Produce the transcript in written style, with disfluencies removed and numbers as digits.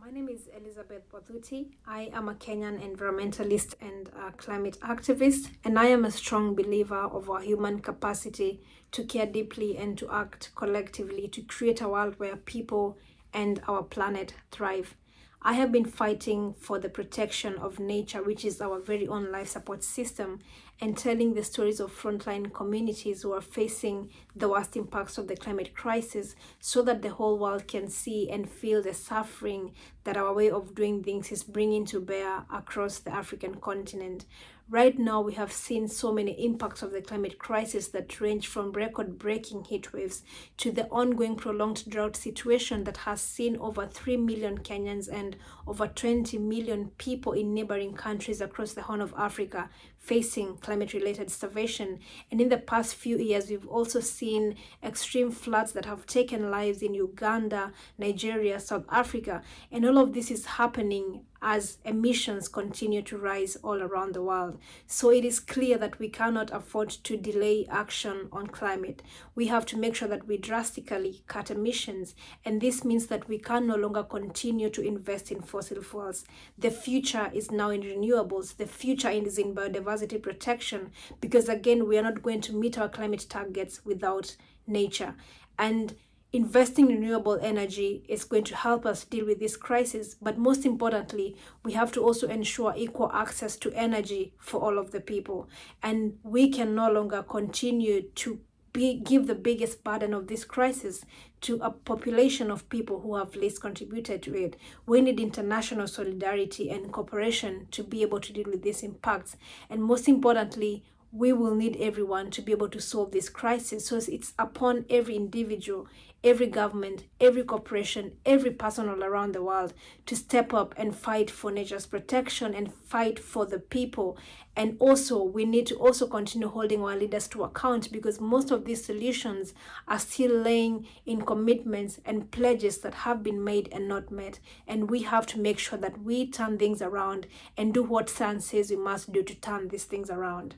My name is Elizabeth Wathut. I am a Kenyan environmentalist and a climate activist, and I am a strong believer of our human capacity to care deeply and to act collectively to create a world where people and our planet thrive. I have been fighting for the protection of nature, which is our very own life support system, and telling the stories of frontline communities who are facing the worst impacts of the climate crisis so that the whole world can see and feel the suffering that our way of doing things is bringing to bear across the African continent. Right now, we have seen so many impacts of the climate crisis that range from record-breaking heat waves to the ongoing prolonged drought situation that has seen over 3 million Kenyans and over 20 million people in neighboring countries across the Horn of Africa facing climate-related starvation. And in the past few years, we've also seen extreme floods that have taken lives in Uganda, Nigeria, South Africa, and all of this is happening as emissions continue to rise all around the world. So it is clear that we cannot afford to delay action on climate. We have to make sure that we drastically cut emissions, and this means that we can no longer continue to invest in fossil fuels. The future is now in renewables. The future is in biodiversity protection, because again, we are not going to meet our climate targets without nature. And investing in renewable energy is going to help us deal with this crisis, but most importantly, we have to also ensure equal access to energy for all of the people. And we can no longer continue to give the biggest burden of this crisis to a population of people who have least contributed to it. We need international solidarity and cooperation to be able to deal with these impacts. And most importantly, we will need everyone to be able to solve this crisis. So it's upon every individual, every government, every corporation, every person all around the world to step up and fight for nature's protection and fight for the people. And also, we need to also continue holding our leaders to account, because most of these solutions are still laying in commitments and pledges that have been made and not met. And we have to make sure that we turn things around and do what science says we must do to turn these things around.